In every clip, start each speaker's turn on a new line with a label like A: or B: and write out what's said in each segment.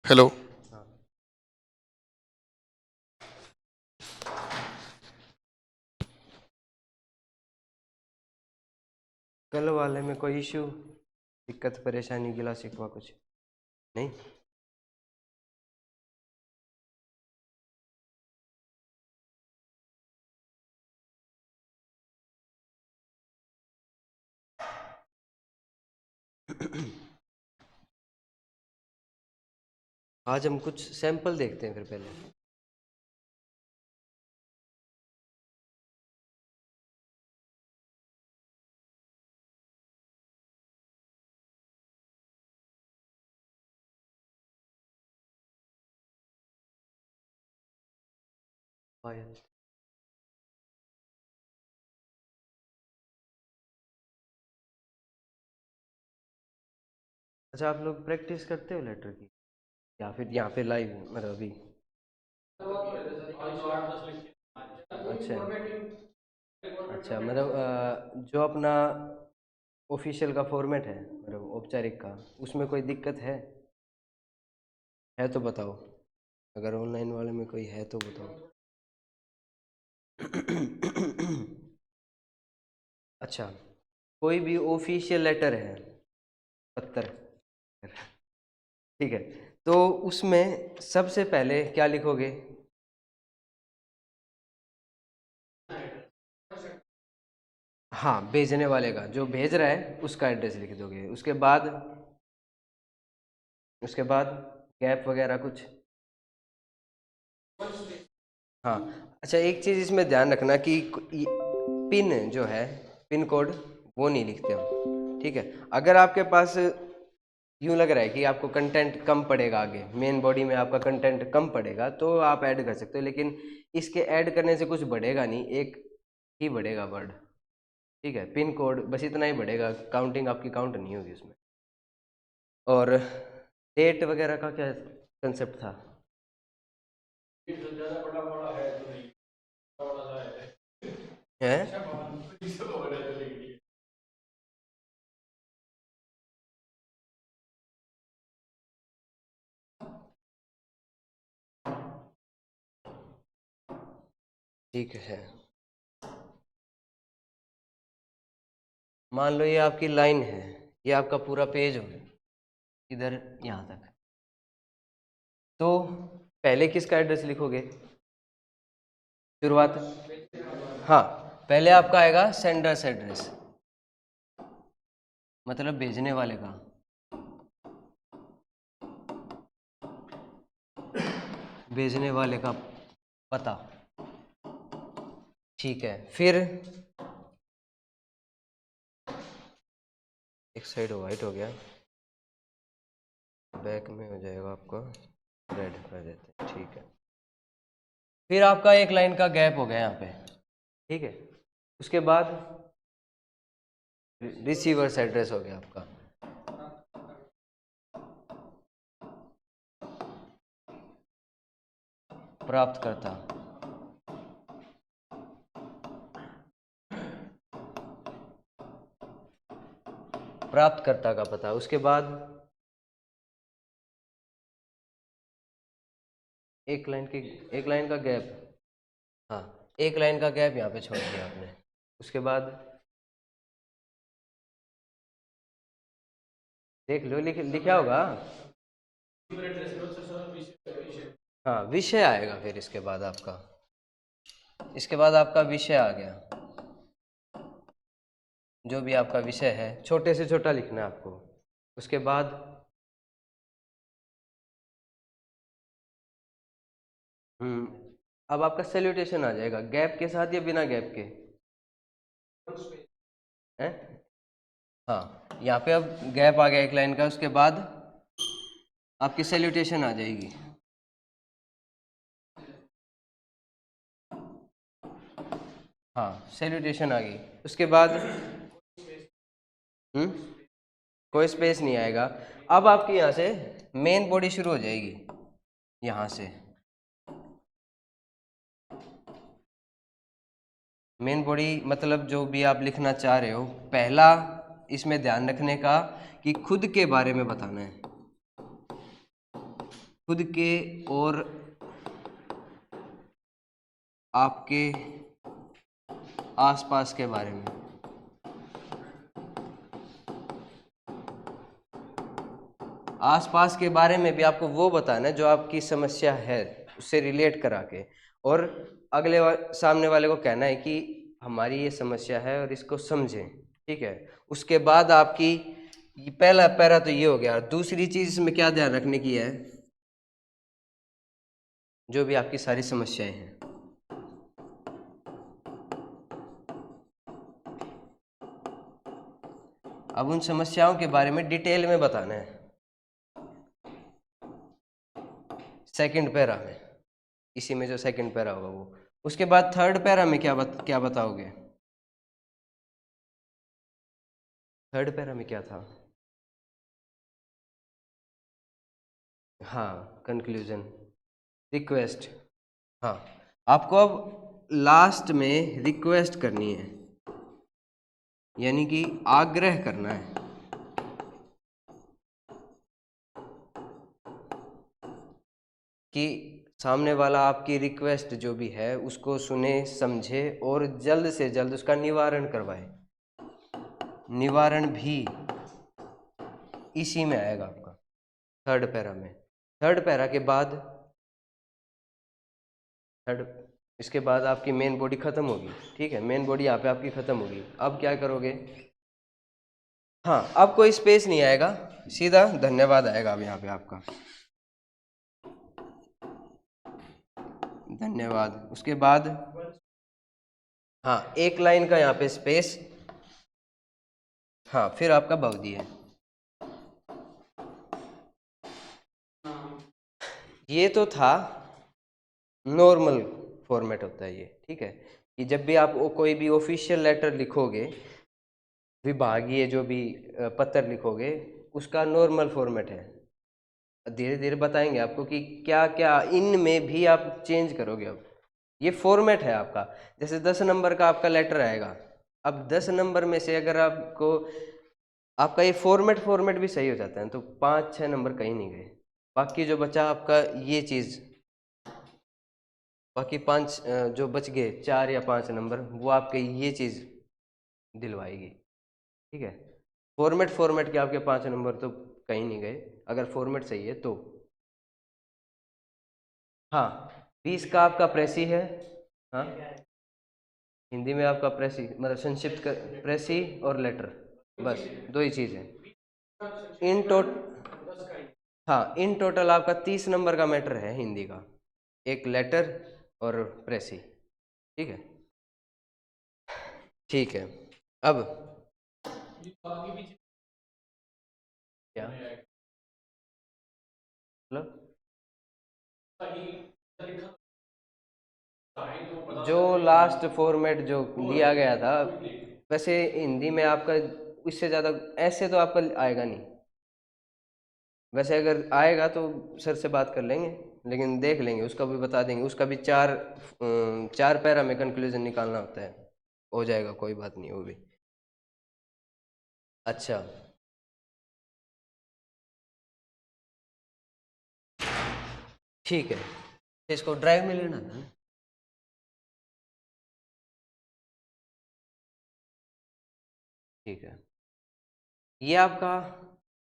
A: Hello.
B: हाँ। कल वाले में कोई इशू, दिक्कत, परेशानी, गिला शिकवा कुछ नहीं? आज हम कुछ सैंपल देखते हैं फिर पहले। पायल। अच्छा, आप लोग प्रैक्टिस करते हो लेटर की या फिर यहाँ पे लाइव मतलब अभी? अच्छा अच्छा, मतलब जो अपना ऑफिशियल का फॉर्मेट है, मतलब औपचारिक का, उसमें कोई दिक्कत है तो बताओ। अगर ऑनलाइन वाले में कोई है तो बताओ। अच्छा, कोई भी ऑफिशियल लेटर है, पत्र, ठीक है, तो उसमें सबसे पहले क्या लिखोगे? हाँ, भेजने वाले का, जो भेज रहा है उसका एड्रेस लिख दोगे। उसके बाद गैप वगैरह कुछ? हाँ। अच्छा, एक चीज़ इसमें ध्यान रखना कि पिन जो है, पिन कोड, वो नहीं लिखते हम, ठीक है? अगर आपके पास यूँ लग रहा है कि आपको कंटेंट कम पड़ेगा, आगे मेन बॉडी में आपका कंटेंट कम पड़ेगा, तो आप ऐड कर सकते हो, लेकिन इसके ऐड करने से कुछ बढ़ेगा नहीं, एक ही बढ़ेगा वर्ड, ठीक है? पिन कोड बस इतना ही बढ़ेगा, काउंटिंग आपकी काउंट नहीं होगी उसमें। और डेट वगैरह का क्या कंसेप्ट था? है? ठीक है, मान लो ये आपकी लाइन है, ये आपका पूरा पेज हो इधर यहाँ तक, तो पहले किसका एड्रेस लिखोगे शुरुआत? हाँ, पहले आपका आएगा सेंडर्स एड्रेस, मतलब भेजने वाले का। भेजने वाले का पता, ठीक है। फिर एक साइड वाइट हो गया, बैक में हो जाएगा आपका रेड कर देते हैं, ठीक है। फिर आपका एक लाइन का गैप हो गया यहाँ पे, ठीक है। उसके बाद रिसीवर्स एड्रेस हो गया आपका, प्राप्तकर्ता, प्राप्तकर्ता का पता। उसके बाद एक लाइन की, एक लाइन का गैप, हाँ, एक लाइन का गैप यहाँ पे छोड़ दिया आपने। उसके बाद देख लो, लिखा होगा। हाँ, विषय आएगा फिर इसके बाद आपका, इसके बाद आपका विषय आ गया। जो भी आपका विषय है, छोटे से छोटा लिखना है आपको। उसके बाद अब आपका सैल्यूटेशन आ जाएगा, गैप के साथ या बिना गैप के? हैं? हाँ, यहाँ पे अब गैप आ गया एक लाइन का, उसके बाद आपकी सैल्यूटेशन आ जाएगी। हाँ, सैल्यूटेशन आ गई। उसके बाद कोई स्पेस नहीं आएगा। अब आपकी यहाँ से मेन बॉडी शुरू हो जाएगी, यहाँ से मेन बॉडी, मतलब जो भी आप लिखना चाह रहे हो, पहला इसमें ध्यान रखने का कि खुद के बारे में बताना है। खुद के और आपके आसपास के बारे में। आसपास के बारे में भी आपको वो बताना है जो आपकी समस्या है, उससे रिलेट करा के, और सामने वाले को कहना है कि हमारी ये समस्या है और इसको समझें। ठीक है, उसके बाद आपकी पहला पैरा तो ये हो गया। दूसरी चीज इसमें क्या ध्यान रखने की है, जो भी आपकी सारी समस्याएं हैं, अब उन समस्याओं के बारे में डिटेल में बताना है सेकंड पैरा में, इसी में जो सेकंड पैरा होगा वो। उसके बाद थर्ड पैरा में क्या बताओगे? थर्ड पैरा में क्या था? हाँ, कंक्लूजन, रिक्वेस्ट। हाँ, आपको अब लास्ट में रिक्वेस्ट करनी है, यानी कि आग्रह करना है कि सामने वाला आपकी रिक्वेस्ट जो भी है उसको सुने, समझे और जल्द से जल्द उसका निवारण करवाए। निवारण भी इसी में आएगा आपका थर्ड पैरा में। थर्ड पैरा के बाद थर्ड इसके बाद आपकी मेन बॉडी खत्म होगी। ठीक है, मेन बॉडी यहाँ पे आपकी खत्म होगी। अब क्या करोगे? हाँ, अब कोई स्पेस नहीं आएगा, सीधा धन्यवाद आएगा अब यहाँ पे आपका, धन्यवाद। उसके बाद हाँ, एक लाइन का यहाँ पे स्पेस। हाँ, फिर आपका बहुदी है। ये तो था नॉर्मल फॉर्मेट होता है ये। ठीक है, कि जब भी आप कोई भी ऑफिशियल लेटर लिखोगे, विभागीय जो भी पत्र लिखोगे, उसका नॉर्मल फॉर्मेट है। धीरे धीरे बताएंगे आपको कि क्या क्या इनमें भी आप चेंज करोगे। अब ये फॉर्मेट है आपका। जैसे 10 नंबर का आपका लेटर आएगा, अब 10 नंबर में से अगर आपको आपका ये फॉर्मेट भी सही हो जाता है तो 5-6 नंबर कहीं नहीं गए। बाकी जो बचा आपका ये चीज़, बाकी 5 जो बच गए 4 या 5 नंबर, वो आपके ये चीज़ दिलवाएगी। ठीक है, फॉर्मेट के आपके 5 नंबर तो कहीं नहीं गए, अगर फॉर्मेट सही है तो। हाँ, 20 का आपका प्रेसी है। हाँ, हिंदी में आपका प्रेसी मतलब संक्षिप्त कर, प्रेसी और लेटर, बस दो ही चीज़ है। इन टोट हाँ, इन टोटल आपका 30 नंबर का मैटर है हिंदी का, एक लेटर और प्रेसी। ठीक है, ठीक है। अब क्या मतलब, जो लास्ट फॉर्मेट जो लिया गया था, वैसे हिंदी में आपका इससे ज़्यादा ऐसे तो आपका आएगा नहीं। वैसे अगर आएगा तो सर से बात कर लेंगे, लेकिन देख लेंगे, उसका भी बता देंगे। उसका भी 4 पैरा में कंक्लूजन निकालना होता है, हो जाएगा, कोई बात नहीं वो भी। अच्छा, ठीक है, इसको ड्राइव में लेना था ना। ठीक है, ये आपका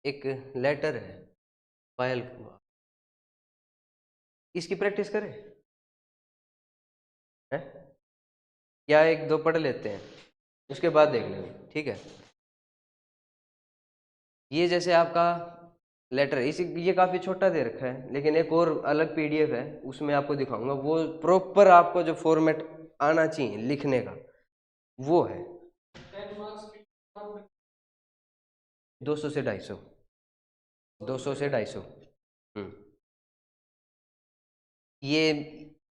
B: एक लेटर है फाइल, इसकी प्रैक्टिस करें है, या एक दो पढ़ लेते हैं उसके बाद देख लेंगे। ठीक है, ये जैसे आपका लेटर है, इसी ये काफ़ी छोटा दे रखा है, लेकिन एक और अलग पीडीएफ है, उसमें आपको दिखाऊंगा। वो प्रॉपर आपको जो फॉर्मेट आना चाहिए लिखने का वो है। 200 से 250, 200 से 250। हम्म, ये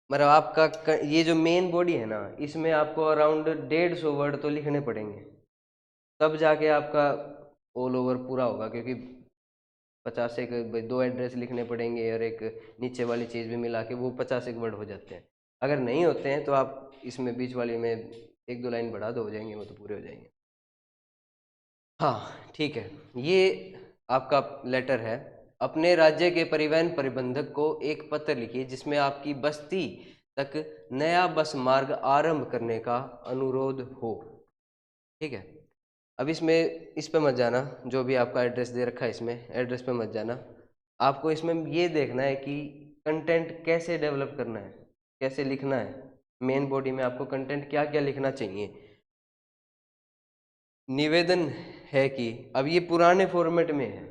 B: मतलब आपका ये जो मेन बॉडी है ना, इसमें आपको अराउंड 150 वर्ड तो लिखने पड़ेंगे, तब जाके आपका ऑल ओवर पूरा होगा। क्योंकि 50 एक दो एड्रेस लिखने पड़ेंगे और एक नीचे वाली चीज़ भी मिला के वो 50 एक वर्ड हो जाते हैं। अगर नहीं होते हैं तो आप इसमें बीच वाली में एक दो लाइन बढ़ा दो, हो जाएंगे, वो तो पूरे हो जाएंगे। हाँ, ठीक है, ये आपका लेटर है। अपने राज्य के परिवहन प्रबंधक को एक पत्र लिखिए जिसमें आपकी बस्ती तक नया बस मार्ग आरंभ करने का अनुरोध हो। ठीक है, अब इसमें इस पे मत जाना, जो भी आपका एड्रेस दे रखा है इसमें एड्रेस पे मत जाना। आपको इसमें ये देखना है कि कंटेंट कैसे डेवलप करना है, कैसे लिखना है। मेन बॉडी में आपको कंटेंट क्या क्या लिखना चाहिए। निवेदन है कि, अब ये पुराने फॉर्मेट में है,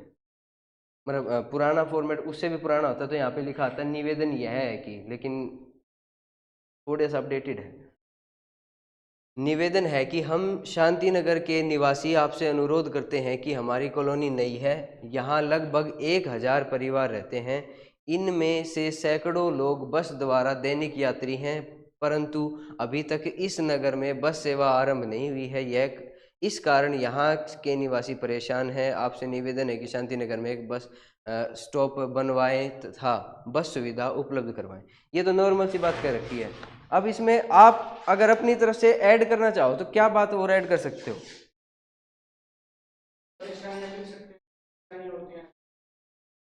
B: मतलब पुराना फॉर्मेट उससे भी पुराना होता तो यहाँ पे लिखा आता निवेदन यह है कि, लेकिन थोड़े सा अपडेटेड है। निवेदन है कि हम शांति नगर के निवासी आपसे अनुरोध करते हैं कि हमारी कॉलोनी नई है, यहाँ लगभग 1000 परिवार रहते हैं। इनमें से सैकड़ों लोग बस द्वारा दैनिक यात्री हैं, परंतु अभी तक इस नगर में बस सेवा आरंभ नहीं हुई है। यह इस कारण यहाँ के निवासी परेशान हैं। आपसे निवेदन है कि शांति नगर में एक बस स्टॉप बनवाएं तथा बस सुविधा उपलब्ध करवाएं। ये तो नॉर्मल सी बात कह रखी है। अब इसमें आप अगर अपनी तरफ से ऐड करना चाहो तो क्या बात और ऐड कर सकते हो?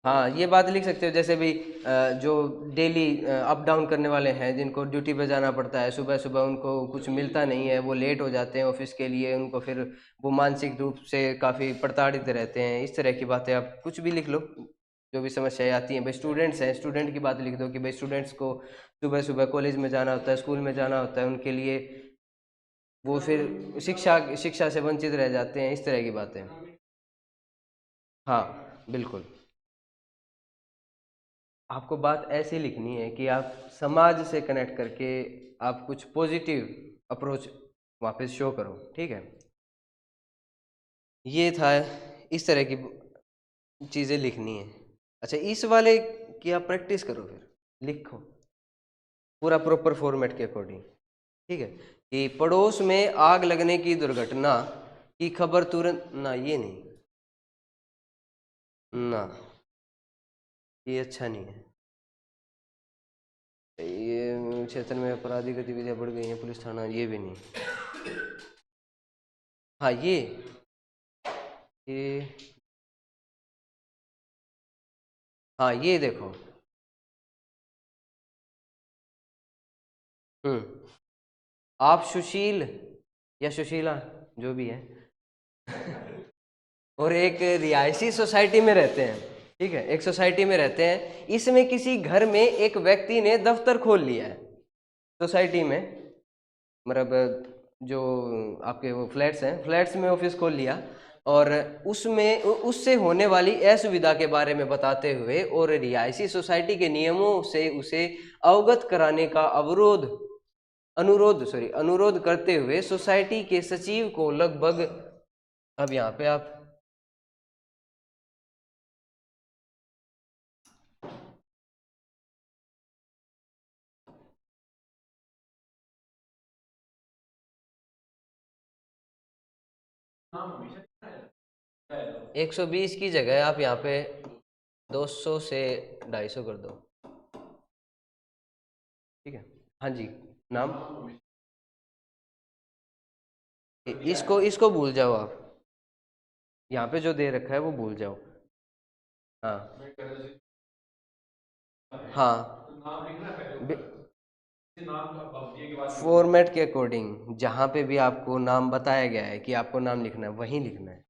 B: हाँ, ये बात लिख सकते हो, जैसे भी जो डेली अप डाउन करने वाले हैं, जिनको ड्यूटी पे जाना पड़ता है, सुबह सुबह उनको कुछ मिलता नहीं है, वो लेट हो जाते हैं ऑफिस के लिए, उनको फिर वो मानसिक रूप से काफ़ी प्रताड़ित रहते हैं। इस तरह की बातें आप कुछ भी लिख लो, जो भी समस्याएं आती हैं। भाई स्टूडेंट्स हैं, स्टूडेंट की बात लिख दो कि भाई स्टूडेंट्स को सुबह सुबह कॉलेज में जाना होता है, स्कूल में जाना होता है, उनके लिए वो फिर शिक्षा शिक्षा से वंचित रह जाते हैं। इस तरह की बातें। हाँ बिल्कुल, आपको बात ऐसी लिखनी है कि आप समाज से कनेक्ट करके आप कुछ पॉजिटिव अप्रोच वहाँ पे शो करो। ठीक है, ये था, इस तरह की चीज़ें लिखनी है। अच्छा, इस वाले की आप प्रैक्टिस करो, फिर लिखो पूरा प्रॉपर फॉर्मेट के अकॉर्डिंग। ठीक है, कि पड़ोस में आग लगने की दुर्घटना की खबर तुरंत ना, ये नहीं ना, ये अच्छा नहीं है। ये क्षेत्र में आपराधिक गतिविधियां बढ़ गई हैं, पुलिस थाना, ये भी नहीं। हाँ ये हाँ ये देखो। आप सुशील या सुशीला, जो भी है, और एक रिहायशी सोसाइटी में रहते हैं। ठीक है, एक सोसाइटी में रहते हैं, इसमें किसी घर में एक व्यक्ति ने दफ्तर खोल लिया है सोसाइटी में, मतलब जो आपके वो फ्लैट्स हैं, फ्लैट्स में ऑफिस खोल लिया, और उसमें उससे होने वाली असुविधा के बारे में बताते हुए और रिहायशी सोसाइटी के नियमों से उसे अवगत कराने का अनुरोध करते हुए सोसाइटी के सचिव को लगभग, अब यहाँ पे आप 120 की जगह आप यहाँ पे 200 से 250 कर दो। ठीक है, हाँ जी, नाम, इसको इसको भूल जाओ आप, यहाँ पे जो दे रखा है वो भूल जाओ। हाँ हाँ, फॉर्मेट के अकॉर्डिंग जहाँ पे भी आपको नाम बताया गया है कि आपको नाम लिखना है, वहीं लिखना है।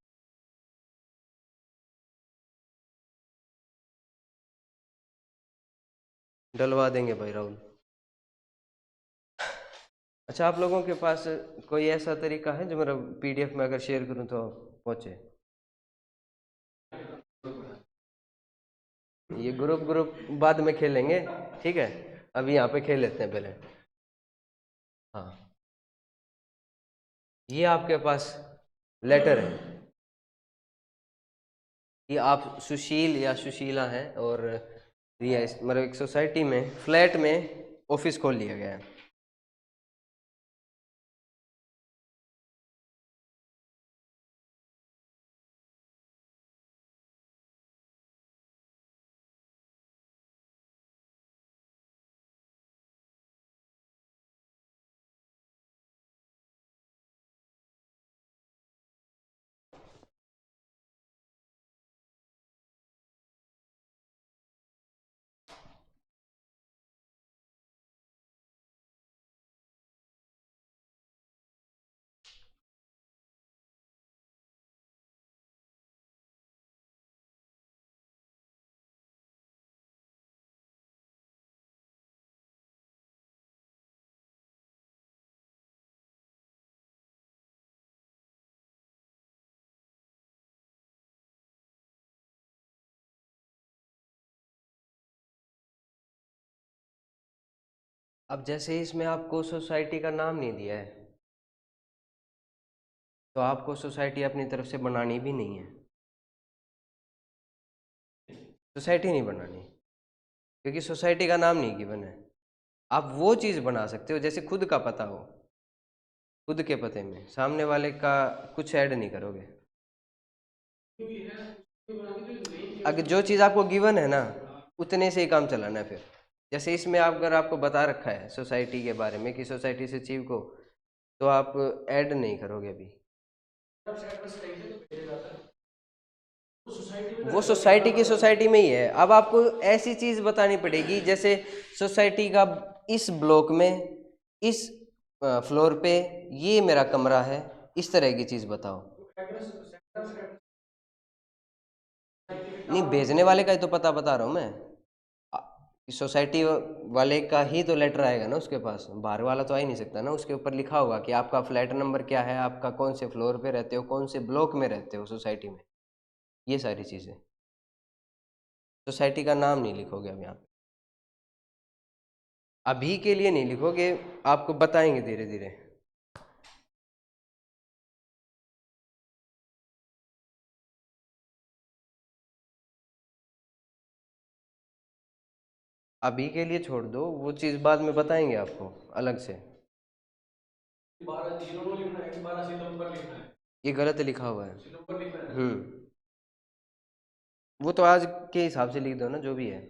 B: डलवा देंगे भाई राहुल। अच्छा, आप लोगों के पास कोई ऐसा तरीका है जो मेरा पीडीएफ में अगर शेयर करूँ तो पहुँचे? ये ग्रुप ग्रुप बाद में खेलेंगे, ठीक है, अभी यहाँ पे खेल लेते हैं पहले। हाँ, ये आपके पास लेटर है कि आप सुशील या सुशीला हैं, और ये मतलब एक सोसाइटी में फ्लैट में ऑफिस खोल लिया गया है। अब जैसे इसमें आपको सोसाइटी का नाम नहीं दिया है, तो आपको सोसाइटी अपनी तरफ से बनानी भी नहीं है, सोसाइटी नहीं बनानी, क्योंकि सोसाइटी का नाम नहीं गिवन है। आप वो चीज़ बना सकते हो जैसे खुद का पता हो, खुद के पते में सामने वाले का कुछ ऐड नहीं करोगे। अगर जो चीज़ आपको गिवन है ना, उतने से ही काम चलाना है फिर। जैसे इसमें आप, अगर आपको बता रखा है सोसाइटी के बारे में कि सोसाइटी से चीव को, तो आप ऐड नहीं करोगे अभी। वो सोसाइटी की सोसाइटी में ही है। अब आपको ऐसी चीज बतानी पड़ेगी जैसे सोसाइटी का इस ब्लॉक में, इस फ्लोर पे ये मेरा कमरा है, इस तरह की चीज बताओ। नहीं, भेजने वाले का ही तो पता बता रहा हूँ मैं। सोसाइटी वाले का ही तो लेटर आएगा ना उसके पास, बाहर वाला तो आ ही नहीं सकता ना। उसके ऊपर लिखा होगा कि आपका फ्लैट नंबर क्या है, आपका कौन से फ्लोर पे रहते हो, कौन से ब्लॉक में रहते हो सोसाइटी में, ये सारी चीजें। सोसाइटी का नाम नहीं लिखोगे अब यहाँ पे, अभी के लिए नहीं लिखोगे, आपको बताएंगे धीरे धीरे। अभी के लिए छोड़ दो, वो चीज़ बाद में बताएंगे आपको अलग से। 12 0 लिखना है कि 12 सितंबर लिखना है? ये गलत लिखा हुआ है, सितंबर लिखना है। वो तो आज के हिसाब से लिख दो ना, जो भी है।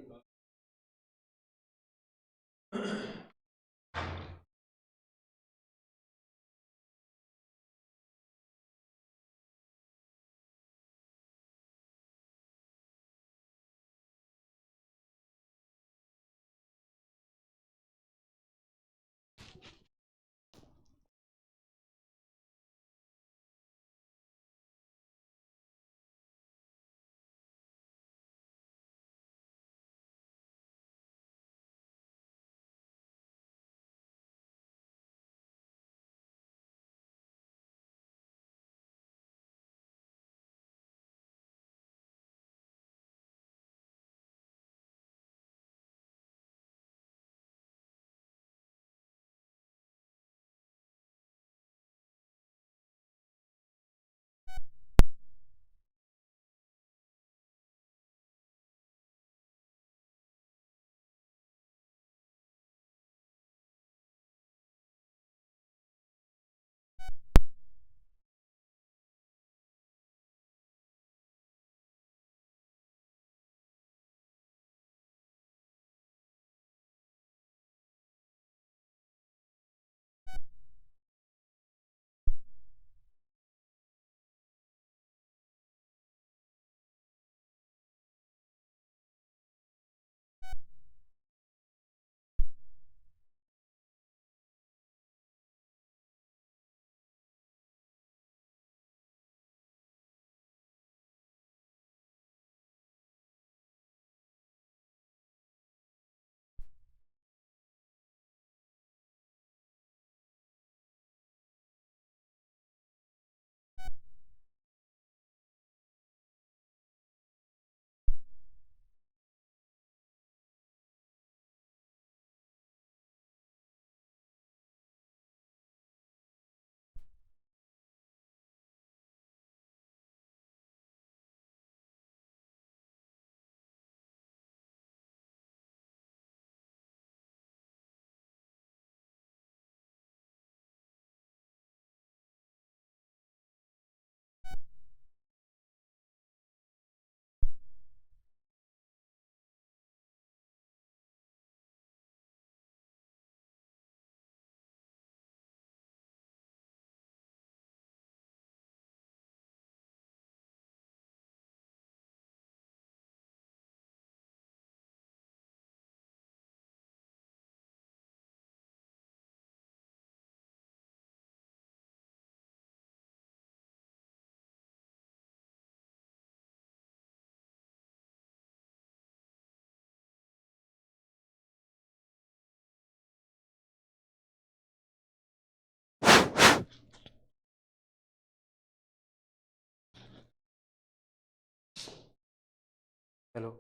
B: हेलो।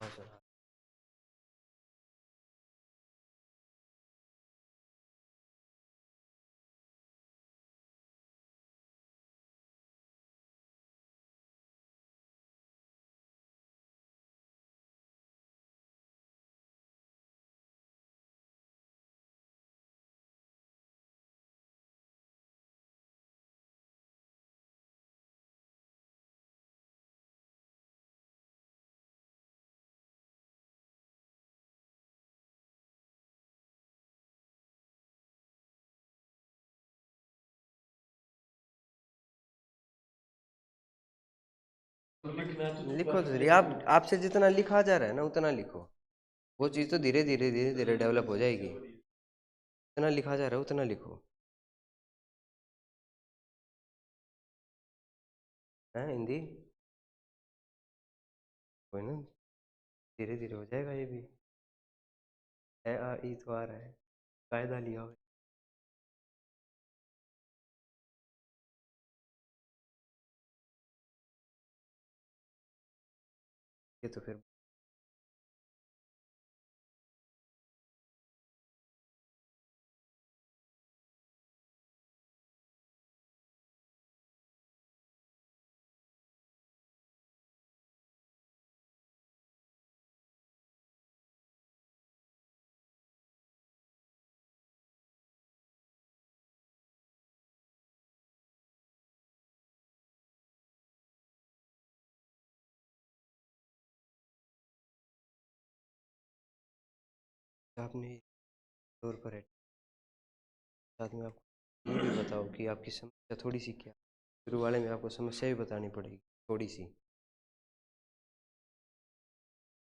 B: हाँ सर। लिखो तो सही, आप आपसे जितना लिखा जा रहा है ना उतना लिखो। वो चीज़ तो धीरे धीरे धीरे धीरे डेवलप हो जाएगी। जितना लिखा जा रहा है उतना लिखो। है हिंदी, कोई ना, धीरे धीरे हो जाएगा ये भी। है आ ई तो आ रहा है, कायदा लिया हो। ये तो फिर आपने तौर पर है। साथ में आपको ये भी बताओ कि आपकी समस्या थोड़ी सी क्या, शुरू वाले में आपको समस्या भी बतानी पड़ेगी थोड़ी सी।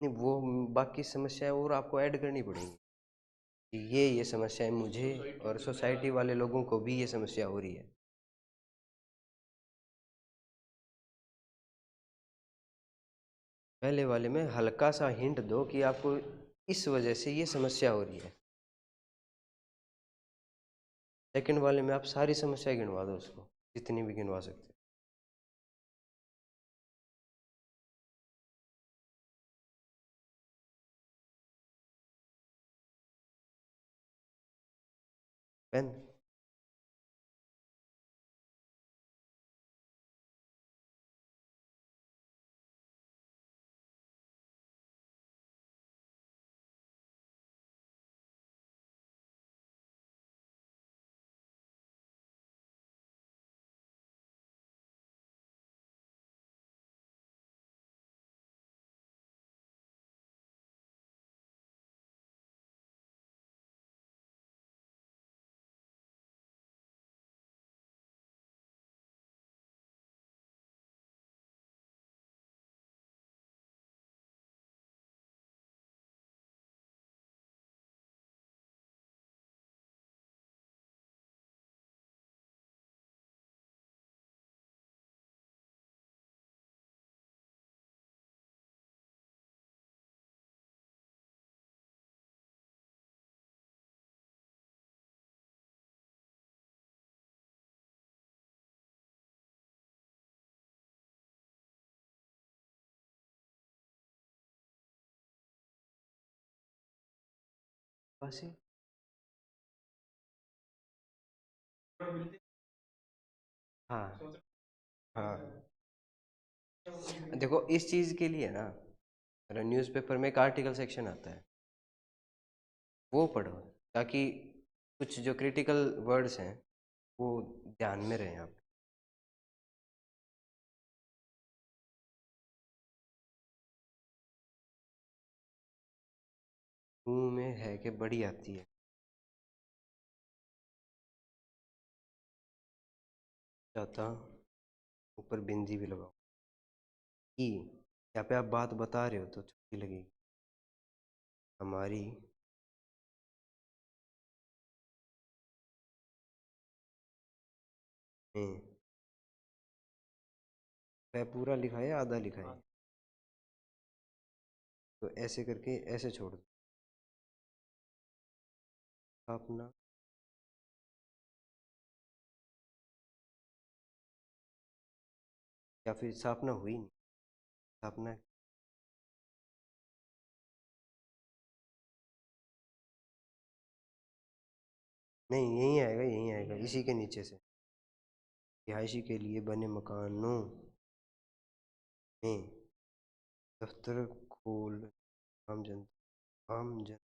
B: नहीं वो बाकी समस्याएं और आपको ऐड करनी पड़ेगी कि ये समस्याएं मुझे और सोसाइटी वाले लोगों को भी ये समस्या हो रही है। पहले वाले में हल्का सा हिंट दो कि आपको इस वजह से ये समस्या हो रही है। सेकंड वाले में आप सारी समस्या गिनवा दो उसको, जितनी भी गिनवा सकते पेन। बस ही। हाँ हाँ, देखो इस चीज़ के लिए ना न्यूज़पेपर में एक आर्टिकल सेक्शन आता है, वो पढ़ो, ताकि कुछ जो क्रिटिकल वर्ड्स हैं वो ध्यान में रहें आप। मुंह में है कि बड़ी आती है, चाहता ऊपर बिंदी भी लगाओ। ई, यहाँ पे आप बात बता रहे हो तो छोटी लगेगी। हमारी में, वह पूरा लिखा है आधा लिखा है, तो ऐसे करके ऐसे छोड़ दो। अपना, या फिर स्थापना हुई नहीं, स्थापना, नहीं यहीं आएगा, यहीं आएगा इसी के नीचे से। रिहायशी के लिए बने मकानों में दफ्तर खोल आम जन, आम जन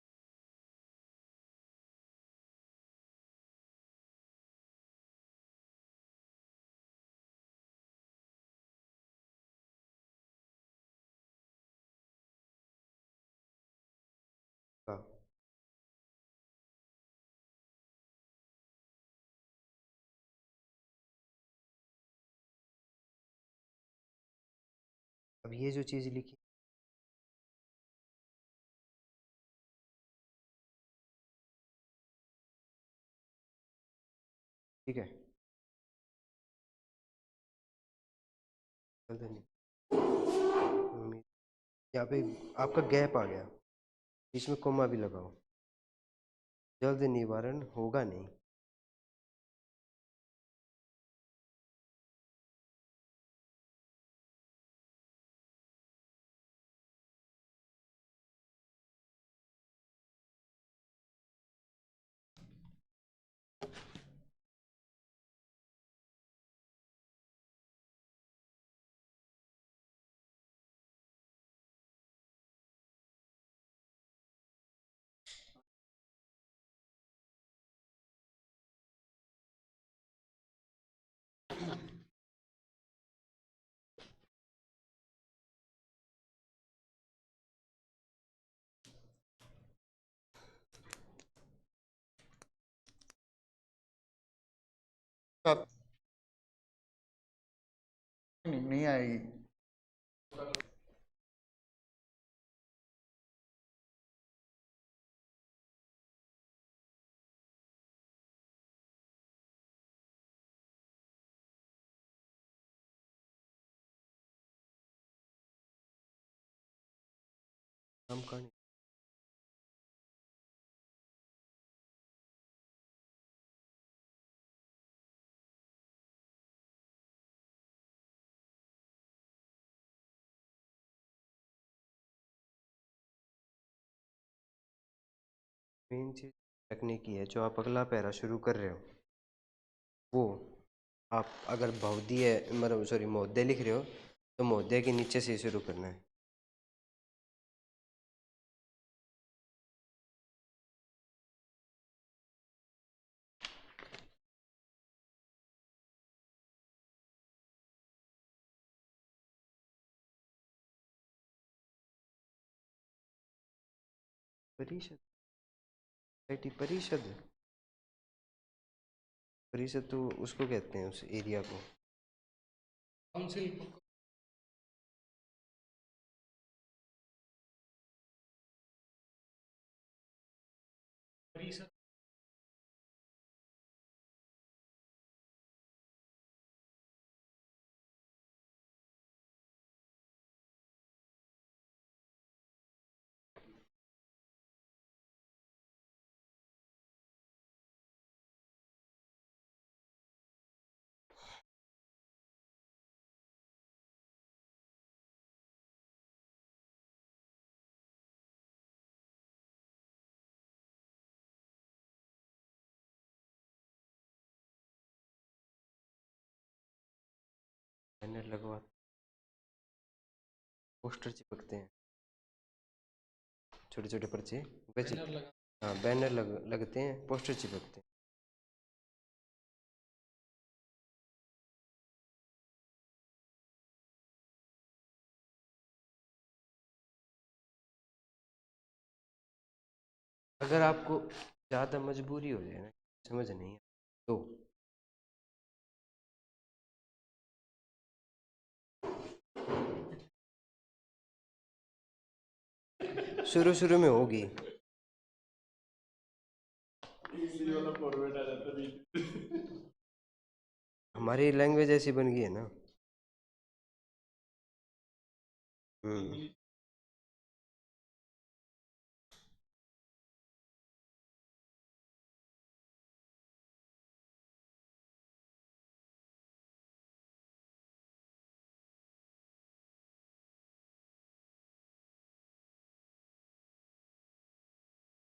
B: का। अब ये जो चीज़ लिखी, ठीक है, जल्द नहीं, यहाँ पे आपका गैप आ गया, इसमें कोमा भी लगाओ, जल्द निवारण होगा नहीं।
A: साथ नहीं आएगी।
B: काम करने मेन चीज़ रखने की है, जो आप अगला पैरा शुरू कर रहे हो वो आप अगर बहुधीय मतलब सॉरी महोदय लिख रहे हो तो महोदय के नीचे से शुरू करना है। परिषद, सोसाइटी परिषद, परिषद तो उसको कहते हैं उस एरिया को।
A: काउंसिल।
B: बैनर लगवा, पोस्टर चिपकते हैं, छोटे छोटे पर्चे बच, हाँ बैनर लगते हैं, पोस्टर चिपकते हैं। अगर आपको ज़्यादा मजबूरी हो जाए ना, समझ नहीं है तो शुरू शुरू में होगी,
A: इजी वाला फॉर्मेट आ जाता है।
B: हमारी लैंग्वेज ऐसी बन गई है ना। हम्म।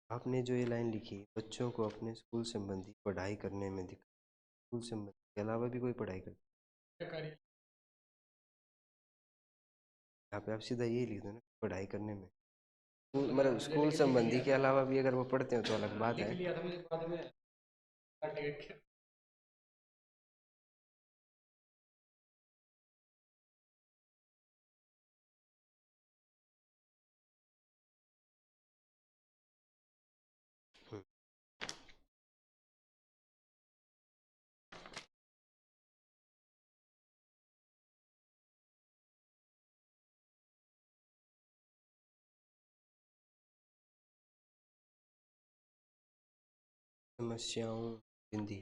B: आपने जो ये लाइन लिखी, बच्चों को अपने स्कूल संबंधी पढ़ाई करने में दिक्कत, स्कूल संबंधी के अलावा भी कोई पढ़ाई कर, यहाँ पे आप सीधा यही लिख दो ना, पढ़ाई करने में मतलब स्कूल संबंधी के अलावा भी अगर वो पढ़ते हो तो अलग बात है। समस्याओं हिंदी।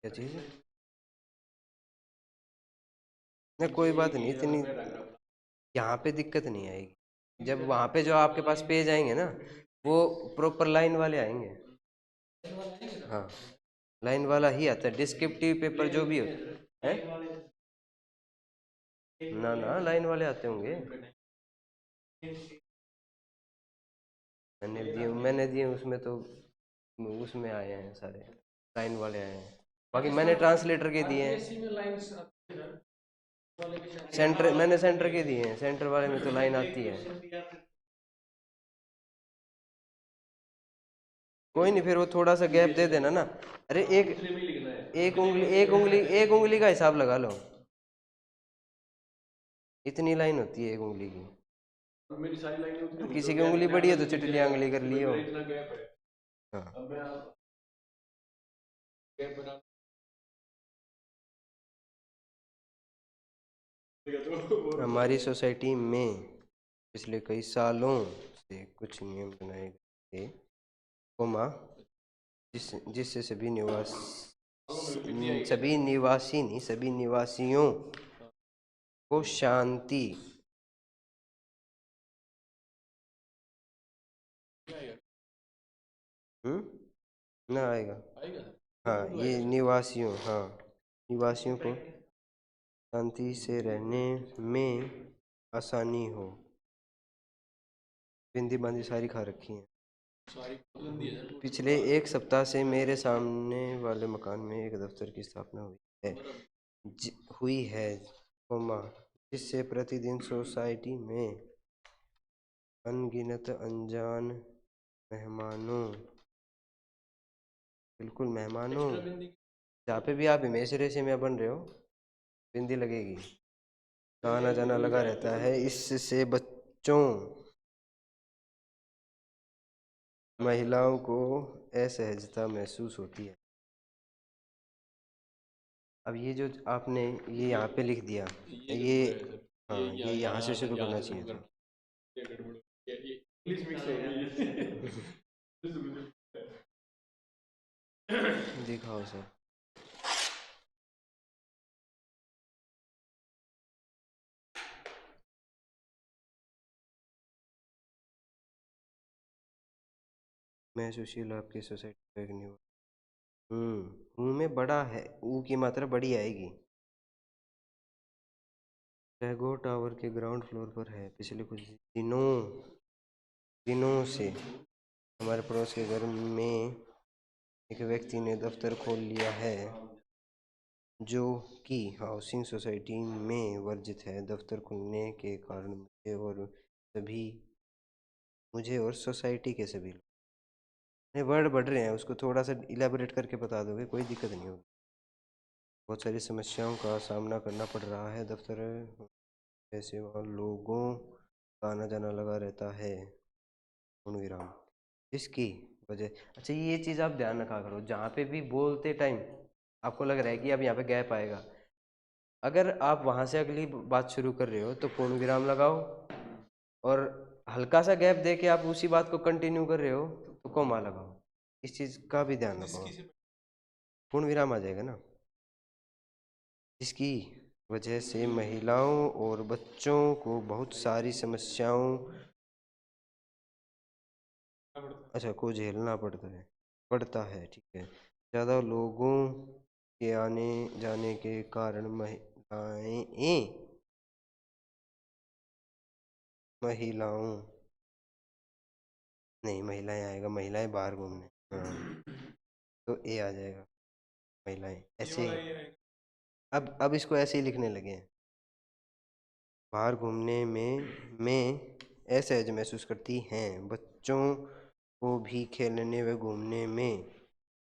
B: क्या चीज़ है? नहीं कोई बात नहीं, इतनी यहाँ पे दिक्कत नहीं आएगी। जब वहाँ पे जो आपके पास पेज आएंगे ना, वो प्रॉपर लाइन वाले आएंगे। हाँ, लाइन वाला ही आता है। डिस्क्रिप्टिव पेपर जो भी है ना ना, लाइन वाले आते होंगे। मैंने दिए उसमें तो, उसमें आए हैं सारे, लाइन वाले आए हैं। बाकी मैंने ट्रांसलेटर के दिए हैं। सेंटर मैंने सेंटर के दिए हैं, सेंटर वाले में तो लाइन आती है। कोई नहीं, फिर वो थोड़ा सा गैप दे देना ना। अरे एक उंगली का हिसाब लगा लो, इतनी लाइन होती है एक उंगली की। मेरी सारी लाइनें उतनी, किसी की उंगली बड़ी है तो चिटलिया उंगली कर लियो। इतना गैप है। हाँ, अब मैं गैप बना हमारी सोसाइटी में पिछले कई सालों से कुछ नियम बनाए गए थे, कोमा, जिससे सभी निवासियों को शांति। ना आएगा। हाँ, ये निवासियों, हाँ, निवासियों को शांति से रहने में आसानी हो। बिंदी बांदी सारी खा रखी है। पिछले एक सप्ताह से मेरे सामने वाले मकान में एक दफ्तर की स्थापना हुई है, कोमा, जिससे प्रतिदिन सोसाइटी में अनगिनत अनजान मेहमानों, बिल्कुल मेहमानों, जहाँ पे भी आप हिमेश रेशे में बन रहे हो, बिंदी लगेगी। आना जाना लगा रहता है, इससे बच्चों, महिलाओं को असहजता महसूस होती है। अब ये जो आपने ये यहाँ पे लिख दिया, ये हाँ, ये यहाँ से शुरू करना चाहिए था। दिखाओ सर। मैं सुशील आपकी सोसाइटी का एक न्यू हूँ में बड़ा है, ऊ की मात्रा बड़ी आएगी। टैगोर टावर के ग्राउंड फ्लोर पर है। पिछले कुछ दिनों से हमारे पड़ोस के घर में एक व्यक्ति ने दफ्तर खोल लिया है, जो कि हाउसिंग सोसाइटी में वर्जित है। दफ्तर खुलने के कारण मुझे और सोसाइटी के सभी लोग, नहीं वर्ड बढ़ रहे हैं, उसको थोड़ा सा इलेबोरेट करके बता दोगे, कोई दिक्कत नहीं होगी। बहुत सारी समस्याओं का सामना करना पड़ रहा है। दफ्तर ऐसे वहाँ लोगों का आना जाना लगा रहता है, पूर्ण विराम, इसकी वजह। अच्छा, ये चीज़ आप ध्यान रखा करो, जहाँ पे भी बोलते टाइम आपको लग रहा है कि अब यहाँ पे गैप आएगा, अगर आप वहाँ से अगली बात शुरू कर रहे हो तो पूर्ण विराम लगाओ, और हल्का सा गैप दे के आप उसी बात को कंटिन्यू कर रहे हो तो कोमा लगाओ। इस चीज़ का भी ध्यान रखो, पूर्ण विराम आ जाएगा ना। इसकी वजह से महिलाओं और बच्चों को बहुत सारी समस्याओं, अच्छा, को झेलना पड़ता है, ठीक है। ज़्यादा लोगों के आने जाने के कारण महिलाओं नहीं, महिलाएं आएगा, महिलाएं बाहर घूमने, हाँ, तो ए आ जाएगा, महिलाएं ऐसे। अब इसको ऐसे ही लिखने लगे हैं। बाहर घूमने में असहज महसूस करती हैं। बच्चों को भी खेलने व घूमने में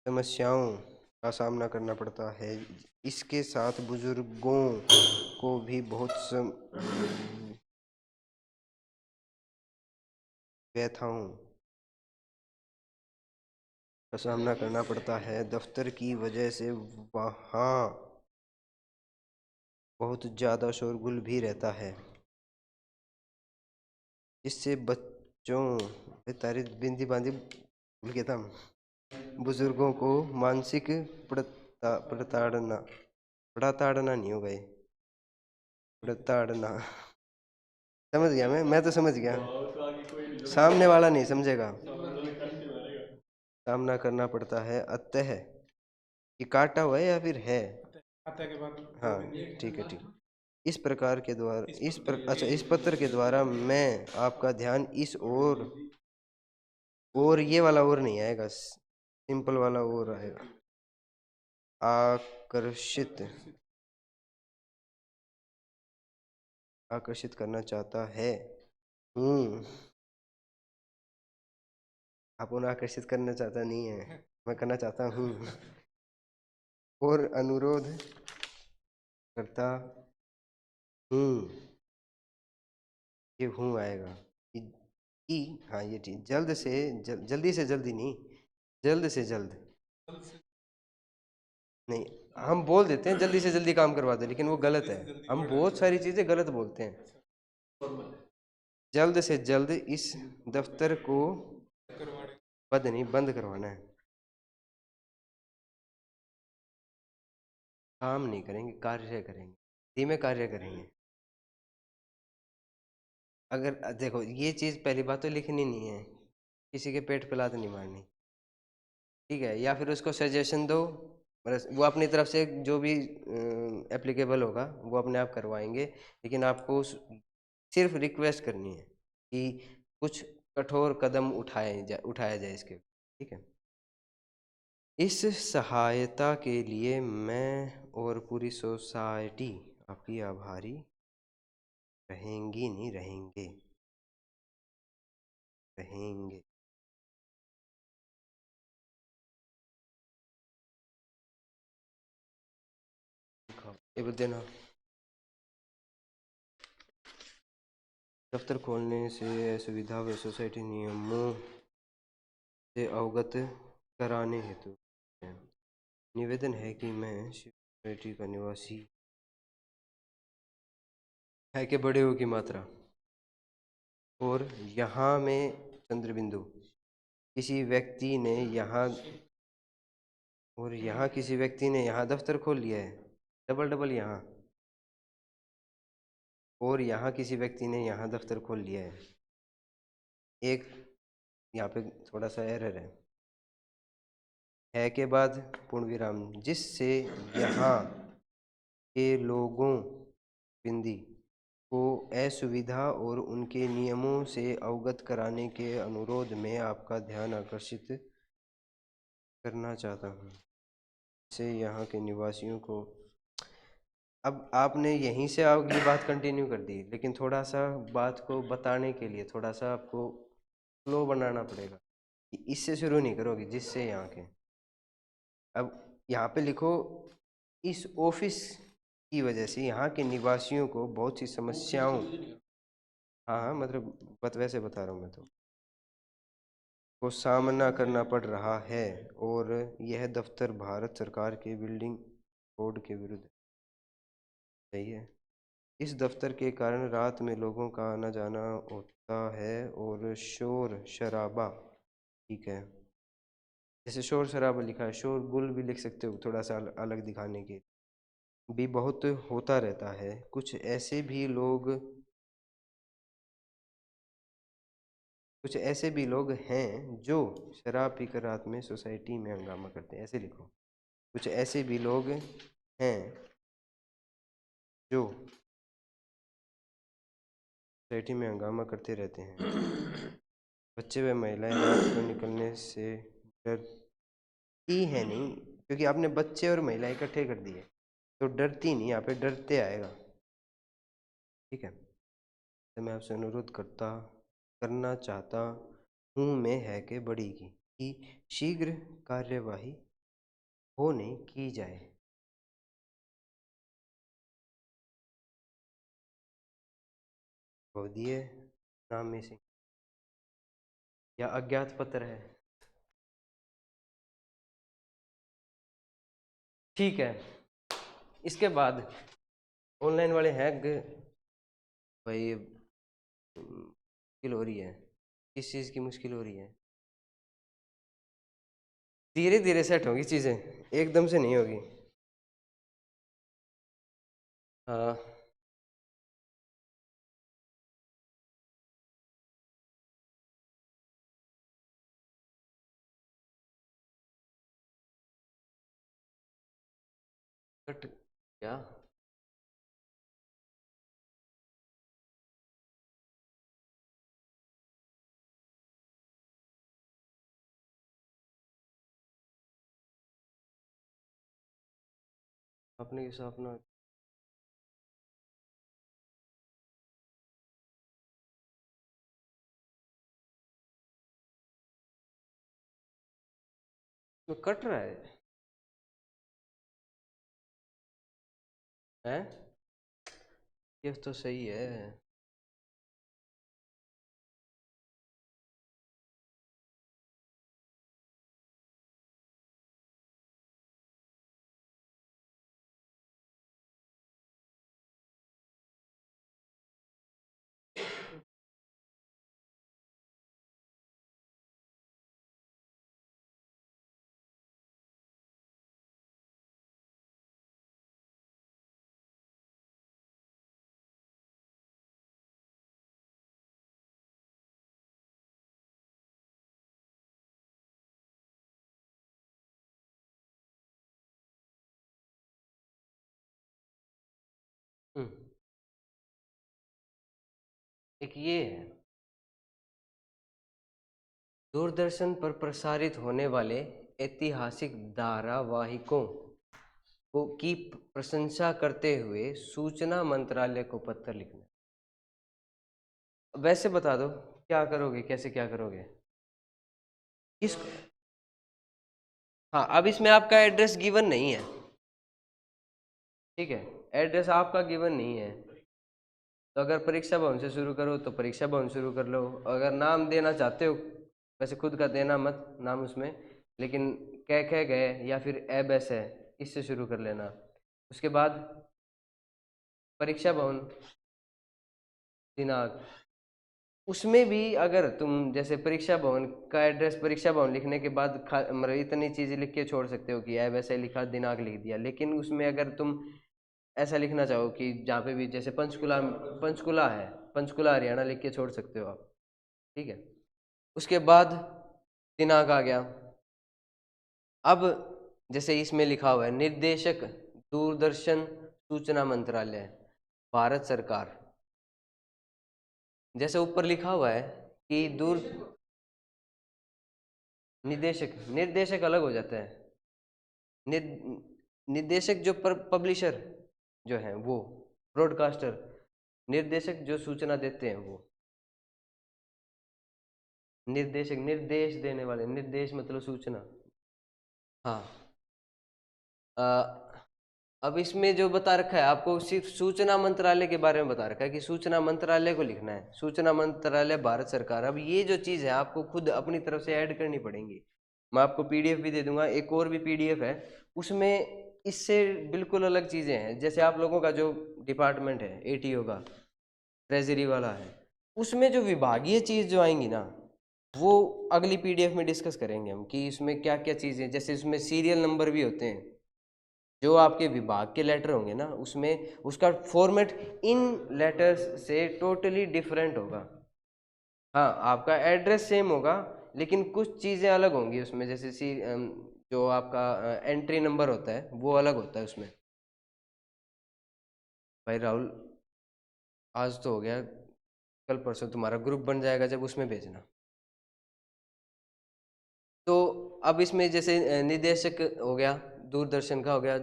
B: समस्याओं का सामना करना पड़ता है। इसके साथ बुजुर्गों को भी बहुत व्यथाओं का सामना करना पड़ता है। दफ्तर की वजह से वहाँ बहुत ज़्यादा शोरगुल भी रहता है, इससे बच्चों तारीफ बिंदी बांदी भूल गया था, बुजुर्गों को मानसिक प्रताड़ना प्रताड़ना नहीं होगा ये, प्रताड़ना, समझ गया मैं तो समझ गया,
A: तो आगे कोई नहीं समझ
B: सामने वाला नहीं समझेगा।
A: सामने कंटी मारेगा।
B: सामना करना पड़ता है। अतः ये काटा हुआ है या फिर है?
C: आता के बाद
B: हाँ ठीक है ठीक है। इस प्रकार के द्वारा अच्छा, इस पत्र के द्वारा मैं आपका ध्यान इस और ये वाला और नहीं आएगा, सिंपल वाला और आएगा, आकर्षित आकर्षित करना चाहता है हूँ। आप उन्हें आकर्षित करना चाहता नहीं है, मैं करना चाहता हूँ। और अनुरोध करता हूँ, ये हूँ आएगा कि हाँ ये ठीक, जल्दी से जल्दी नहीं, जल्द से जल्द नहीं, हम बोल देते हैं जल्दी से जल्दी काम करवा दे, लेकिन वो गलत है, हम बहुत सारी चीज़ें गलत बोलते हैं। जल्द से जल्द इस दफ्तर को बंद करवाना है। काम नहीं करेंगे, कार्य करेंगे, धीमे कार्य करेंगे। अगर देखो ये चीज़ पहली बात तो लिखनी नहीं है, किसी के पेट पे लात नहीं मारनी, ठीक है, या फिर उसको सजेशन दो, बस वो अपनी तरफ से जो भी एप्लीकेबल होगा वो अपने आप करवाएंगे, लेकिन आपको सिर्फ रिक्वेस्ट करनी है कि कुछ कठोर कदम उठाया जाए इसके, ठीक है। इस सहायता के लिए मैं और पूरी सोसाइटी आपकी आभारी रहेंगी, नहीं रहेंगे, रहेंगे। ये बोल देना, दफ्तर खोलने से सुविधा व सोसाइटी नियमों से अवगत कराने हेतु निवेदन है कि मैं सोसाइटी का निवासी है के बड़े हो की मात्रा और यहाँ में चंद्रबिंदु किसी व्यक्ति ने यहाँ और यहाँ किसी व्यक्ति ने यहाँ दफ्तर खोल लिया है, डबल डबल यहाँ, और यहाँ किसी व्यक्ति ने यहाँ दफ्तर खोल लिया है, एक यहाँ पे थोड़ा सा एरर है के बाद पूर्ण विराम, जिससे यहाँ के लोगों बिंदी को असुविधा और उनके नियमों से अवगत कराने के अनुरोध में आपका ध्यान आकर्षित करना चाहता हूँ, से यहाँ के निवासियों को। अब आपने यहीं से अगली बात कंटिन्यू कर दी, लेकिन थोड़ा सा बात को बताने के लिए थोड़ा सा आपको फ्लो बनाना पड़ेगा कि इससे शुरू नहीं करोगे जिससे यहाँ के। अब यहाँ पे लिखो, इस ऑफिस की वजह से यहाँ के निवासियों को बहुत सी समस्याओं, हाँ हाँ मतलब वैसे बता रहा हूँ मैं तो, को सामना करना पड़ रहा है, और यह दफ्तर भारत सरकार के बिल्डिंग कोड के विरुद्ध सही है। इस दफ्तर के कारण रात में लोगों का आना जाना होता है और शोर शराबा, ठीक है, जैसे शोर शराबा लिखा है, शोर गुल भी लिख सकते हो थोड़ा सा अलग दिखाने के, भी बहुत होता रहता है। कुछ ऐसे भी लोग हैं जो शराब पीकर रात में सोसाइटी में हंगामा करते हैं, ऐसे लिखो, कुछ ऐसे भी लोग हैं जो सोसाइटी में हंगामा करते रहते हैं। बच्चे व महिलाएं रात को निकलने से डरती है नहीं, क्योंकि आपने बच्चे और महिलाएं इकट्ठे कर दिए तो डरती नहीं, यहाँ पे डरते आएगा, ठीक है। तो मैं आपसे अनुरोध करना चाहता हूँ मैं है के बड़ी की कि शीघ्र कार्यवाही होने की जाए। वो दिए नाम में से या अज्ञात पत्र है, ठीक है। इसके बाद ऑनलाइन वाले हैक भाई मुश्किल हो रही है। किस चीज़ की मुश्किल हो रही है? धीरे धीरे सेट होगी चीज़ें, एकदम से नहीं होगी। हाँ, कट क्या? अपने के साथ अपना तो कट रहा है? ये तो सही है। हम्म, एक ये है, दूरदर्शन पर प्रसारित होने वाले ऐतिहासिक धारावाहिकों को की प्रशंसा करते हुए सूचना मंत्रालय को पत्र लिखना। वैसे बता दो क्या करोगे, कैसे क्या करोगे? किस? हाँ, अब इसमें आपका एड्रेस गिवन नहीं है, ठीक है? एड्रेस आपका गिवन नहीं है, तो अगर परीक्षा भवन से शुरू करो तो परीक्षा भवन शुरू कर लो। अगर नाम देना चाहते हो, वैसे खुद का देना मत नाम उसमें, लेकिन कह गए या फिर एबेस है, इससे शुरू कर लेना। उसके बाद परीक्षा भवन दिनांक, उसमें भी अगर तुम जैसे परीक्षा भवन का एड्रेस परीक्षा भवन लिखने के बाद मतलब इतनी चीज़ें लिख के छोड़ सकते हो कि एबेस लिखा, दिनांक लिख दिया, लेकिन उसमें अगर तुम ऐसा लिखना चाहो कि जहाँ पे भी जैसे पंचकुला, पंचकुला है, पंचकुला हरियाणा लिख के छोड़ सकते हो आप, ठीक है? उसके बाद दिनांक आ गया। अब जैसे इसमें लिखा हुआ है निर्देशक दूरदर्शन सूचना मंत्रालय भारत सरकार, जैसे ऊपर लिखा हुआ है कि दूर निदेशक, निर्देशक अलग हो जाता है। निर्देशक जो पब्लिशर जो है वो, ब्रॉडकास्टर, निर्देशक जो सूचना देते हैं वो, निर्देशक निर्देश देने वाले, निर्देश मतलब सूचना। हाँ। अ, अब इसमें जो बता रखा है आपको सिर्फ सूचना मंत्रालय के बारे में बता रखा है कि सूचना मंत्रालय को लिखना है, सूचना मंत्रालय भारत सरकार। अब ये जो चीज़ है आपको खुद अपनी तरफ से ऐड करनी पड़ेंगी। मैं आपको पीडीएफ भी दे दूंगा, एक और भी पीडीएफ है, उसमें इससे बिल्कुल अलग चीज़ें हैं। जैसे आप लोगों का जो डिपार्टमेंट है एटीओ का, ट्रेजरी वाला है, उसमें जो विभागीय चीज़ जो आएंगी ना, वो अगली पीडीएफ में डिस्कस करेंगे हम कि इसमें क्या क्या चीज़ें, जैसे इसमें सीरियल नंबर भी होते हैं, जो आपके विभाग के लेटर होंगे ना, उसमें उसका फॉर्मेट इन लेटर्स से टोटली डिफरेंट होगा। हाँ, आपका एड्रेस सेम होगा, लेकिन कुछ चीज़ें अलग होंगी उसमें, जैसे जो आपका एंट्री नंबर होता है वो अलग होता है उसमें। भाई राहुल, आज तो हो गया, कल परसों तुम्हारा ग्रुप बन जाएगा जब, उसमें भेजना। तो अब इसमें जैसे निदेशक हो गया, दूरदर्शन का हो गया,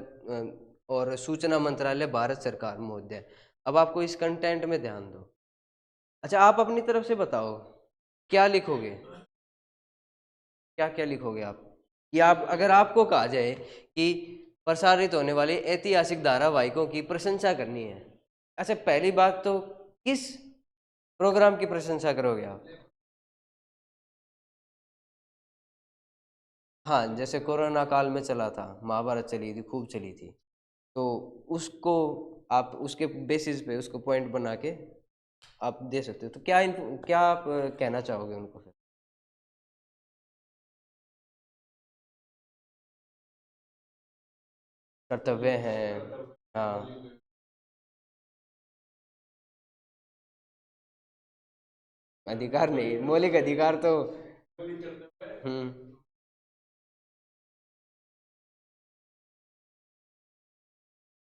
B: और सूचना मंत्रालय भारत सरकार महोदय। अब आपको इस कंटेंट में ध्यान दो। अच्छा, आप अपनी तरफ से बताओ क्या लिखोगे, क्या क्या लिखोगे आप? या आप अगर आपको कहा जाए कि प्रसारित होने वाले ऐतिहासिक धारावाहिकों की प्रशंसा करनी है, अच्छा पहली बात तो किस प्रोग्राम की प्रशंसा करोगे आप? हाँ, जैसे कोरोना काल में चला था, महाभारत चली थी, खूब चली थी। तो उसको आप उसके बेसिस पे उसको पॉइंट बना के आप दे सकते हो। तो क्या आप कहना चाहोगे उनको फिर? कर्तव्य हैं। हाँ। अधिकार नहीं, मौलिक अधिकार तो। हम्म।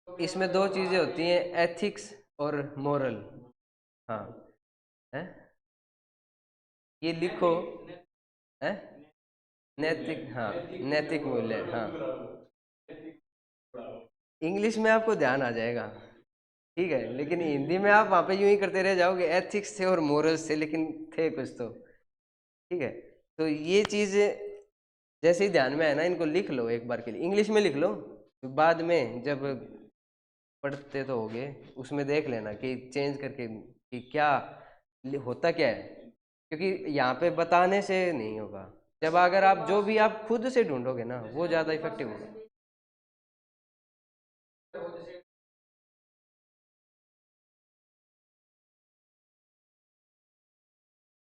B: इसमें दो चीजें होती हैं, एथिक्स और मोरल। हाँ। है। ये लिखो। है। नैतिक, हाँ। नैतिक मूल्य, हाँ। इंग्लिश में आपको ध्यान आ जाएगा, ठीक है, लेकिन हिंदी में आप वहां पे यूं ही करते रह जाओगे, एथिक्स थे और मोरल्स थे, लेकिन थे कुछ तो। ठीक है। तो ये चीज जैसे ही ध्यान में है ना, इनको लिख लो एक बार के लिए, इंग्लिश में लिख लो। बाद में जब पढ़ते तो होगे, उसमें देख लेना कि चेंज करके कि क्या होता क्या है, क्योंकि यहाँ पे बताने से नहीं होगा। जब अगर आप जो भी आप खुद से ढूंढोगे ना, वो ज्यादा इफेक्टिव होगा।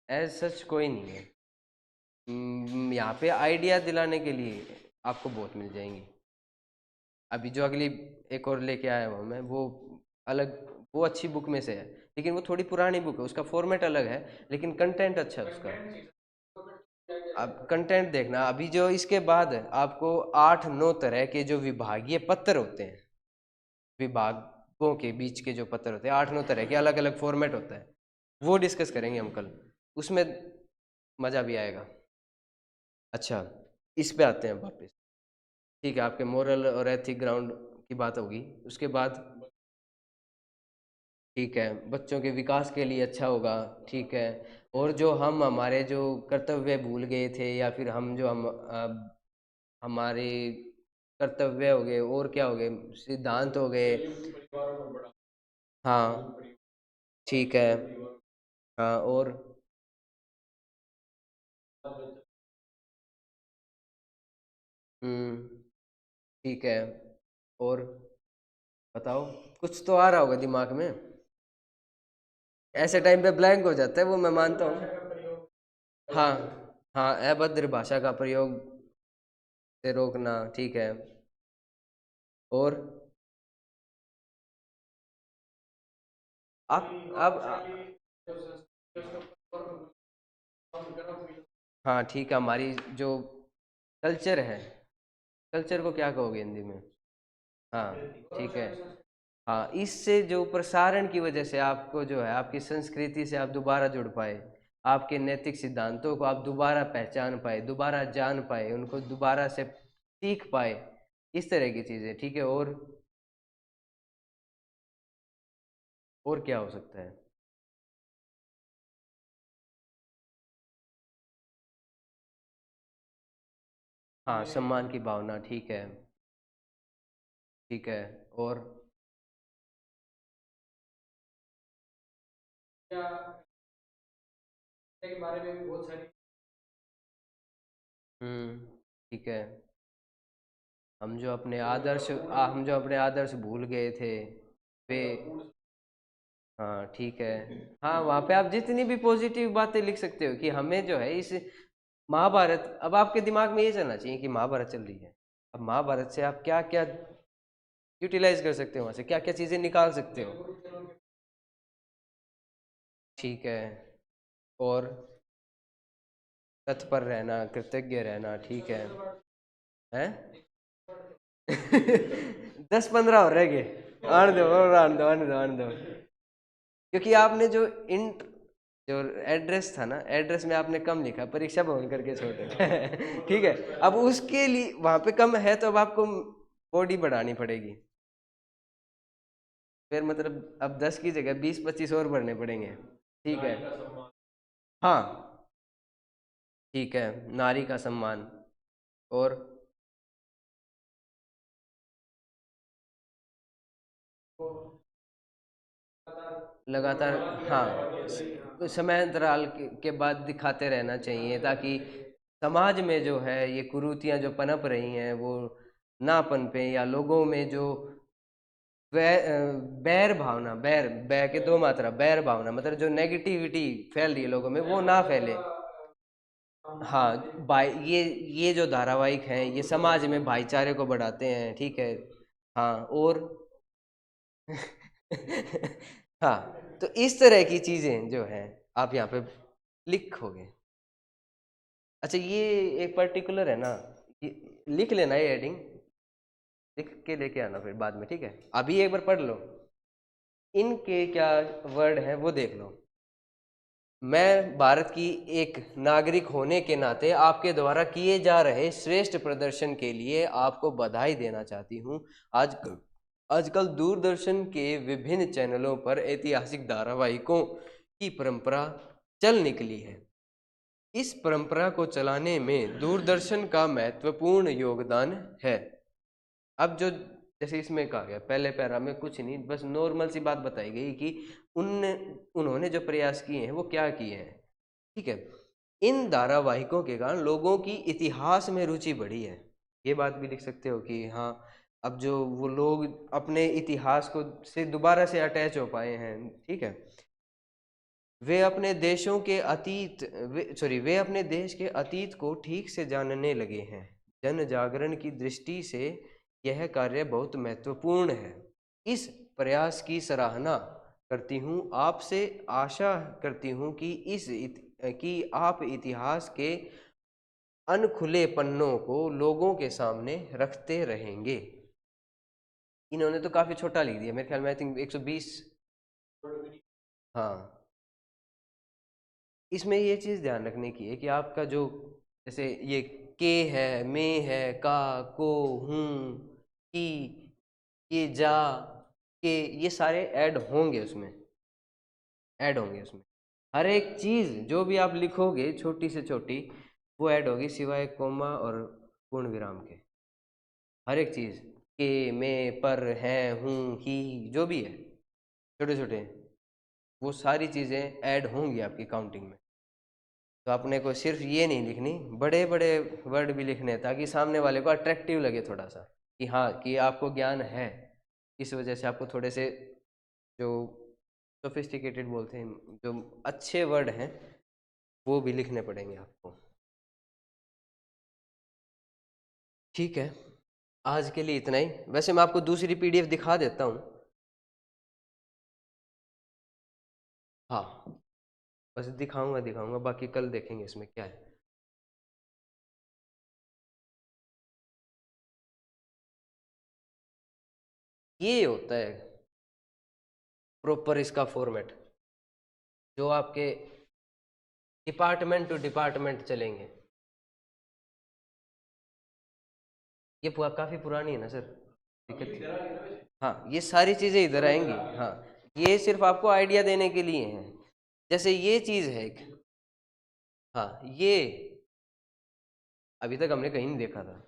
B: एज सच कोई नहीं है। यहाँ पे आइडिया दिलाने के लिए आपको बहुत मिल जाएंगी। अभी जो अगली एक और लेके आया हूँ मैं, वो अलग, वो अच्छी बुक में से है, लेकिन वो थोड़ी पुरानी बुक है, उसका फॉर्मेट अलग है, लेकिन कंटेंट अच्छा है उसका। अब कंटेंट देखना, अभी जो इसके बाद आपको 8-9 तरह के जो विभागीय पत्र होते हैं, विभागों के बीच के जो पत्र होते हैं, 8-9 तरह के अलग अलग फॉर्मेट होता है, वो डिस्कस करेंगे हम कल। उसमें मज़ा भी आएगा। अच्छा, इस पे आते हैं वापस। ठीक है, आपके मोरल और एथिक ग्राउंड की बात होगी। उसके बाद ठीक है, बच्चों के विकास के लिए अच्छा होगा। ठीक है। और जो हम हमारे जो कर्तव्य भूल गए थे, या फिर हम जो हमारे कर्तव्य हो गए, और क्या हो गए, सिद्धांत हो गए। हाँ। ठीक है। हाँ। और ठीक है। और बताओ, कुछ तो आ रहा होगा दिमाग में। ऐसे टाइम पे ब्लैंक हो जाता है, वो मैं मानता हूँ। हाँ। हाँ, अभद्र भाषा का प्रयोग से रोकना, ठीक है। और आप हाँ, ठीक है, हमारी जो कल्चर है, कल्चर को क्या कहोगे हिंदी में? हाँ। ठीक है। हाँ, इससे जो प्रसारण की वजह से आपको जो है, आपकी संस्कृति से आप दोबारा जुड़ पाए, आपके नैतिक सिद्धांतों को आप दोबारा पहचान पाए, दोबारा जान पाए, उनको दोबारा से सीख पाए, इस तरह की चीजें। ठीक है। और क्या हो सकता है? हाँ, सम्मान की भावना, ठीक है। ठीक है। और ठीक है। हम जो अपने आदर्श भूल गए थे, वे। हाँ, ठीक है। हाँ, वहाँ पे आप जितनी भी पॉजिटिव बातें लिख सकते हो कि हमें जो है इस महाभारत, अब आपके दिमाग में ये चलना चाहिए कि महाभारत चल रही है, अब महाभारत से आप क्या क्या यूटिलाइज कर सकते हो, वहाँ से क्या क्या चीज़ें निकाल सकते हो। ठीक है। और तत्पर रहना, कृतज्ञ रहना, ठीक है। हैं? 10-15 और रह गए। आने दो, और आने दो। क्योंकि आपने जो इंट जो एड्रेस था ना, एड्रेस में आपने कम लिखा, परीक्षा भवन करके छोड़ रखा है। ठीक है। अब उसके लिए वहां पे कम है, तो अब आपको बॉडी बढ़ानी पड़ेगी। फिर मतलब अब 10 की जगह 20-25 और भरने पड़ेंगे। ठीक है। हाँ। ठीक है, नारी का सम्मान। और लगातार, हाँ, समय अंतराल के बाद दिखाते रहना चाहिए, ताकि समाज में जो है ये कुरीतियां जो पनप रही हैं वो ना पनपे, या लोगों में जो बैर भावना, बैर बै के दो मात्रा, बैर भावना मतलब जो नेगेटिविटी फैल रही है लोगों में वो ना फैले। हाँ, भाई ये जो धारावाहिक हैं ये समाज में भाईचारे को बढ़ाते हैं, ठीक है। हाँ, और हाँ, तो इस तरह की चीजें जो हैं आप यहाँ पे लिखोगे। अच्छा, ये एक पर्टिकुलर है ना, ये लिख लेना, ये हेडिंग लिख के लेके आना फिर बाद में, ठीक है। अभी एक बार पढ़ लो, इनके क्या वर्ड है वो देख लो। मैं भारत की एक नागरिक होने के नाते आपके द्वारा किए जा रहे श्रेष्ठ प्रदर्शन के लिए आपको बधाई देना चाहती हूँ। आज आजकल दूरदर्शन के विभिन्न चैनलों पर ऐतिहासिक धारावाहिकों की परंपरा चल निकली है। इस परंपरा को चलाने में दूरदर्शन का महत्वपूर्ण योगदान है। अब जो जैसे इसमें कहा गया पहले पैरा में कुछ नहीं, बस नॉर्मल सी बात बताई गई कि उन्होंने जो प्रयास किए हैं वो क्या किए हैं, ठीक है। इन धारावाहिकों के कारण लोगों की इतिहास में रुचि बढ़ी है। ये बात भी लिख सकते हो कि हाँ, अब जो वो लोग अपने इतिहास को से दोबारा से अटैच हो पाए हैं, ठीक है। वे अपने देशों के अतीत वे अपने देश के अतीत को ठीक से जानने लगे हैं। जन जागरण की दृष्टि से यह कार्य बहुत महत्वपूर्ण है। इस प्रयास की सराहना करती हूँ। आपसे आशा करती हूँ कि कि आप इतिहास के अनखुले पन्नों को लोगों के सामने रखते रहेंगे। इन्होंने तो काफी छोटा लिख दिया मेरे ख्याल में, आई थिंक 120। हाँ, इसमें ये चीज़ ध्यान रखने की है कि आपका जो जैसे ये के है, में है, का, को, हूँ, की, ये, जा, के, ये सारे ऐड होंगे उसमें। हर एक चीज़ जो भी आप लिखोगे छोटी से छोटी वो ऐड होगी, सिवाय कोमा और पूर्ण विराम के। हर एक चीज़ के, में, पर, है, हूँ, ही, जो भी है छोटे छोटे, वो सारी चीज़ें ऐड होंगी आपकी काउंटिंग में। तो अपने को सिर्फ ये नहीं लिखनी, बड़े बड़े वर्ड भी लिखने हैं ताकि सामने वाले को अट्रैक्टिव लगे थोड़ा सा, कि हाँ कि आपको ज्ञान है। इस वजह से आपको थोड़े से जो सोफिस्टिकेटेड बोलते हैं, जो अच्छे वर्ड हैं वो भी लिखने पड़ेंगे आपको, ठीक है। आज के लिए इतना ही। वैसे मैं आपको दूसरी पीडीएफ दिखा देता हूँ। हाँ, बस दिखाऊंगा दिखाऊंगा, बाकी कल देखेंगे इसमें क्या है। ये होता है प्रॉपर इसका फॉर्मेट, जो आपके डिपार्टमेंट टू डिपार्टमेंट चलेंगे। ये काफी पुरानी है ना सर, दिक्कत। हाँ, ये सारी चीजें इधर आएंगी। हाँ, ये सिर्फ आपको आइडिया देने के लिए है। जैसे ये चीज है एक, हाँ, ये अभी तक हमने कहीं नहीं देखा था,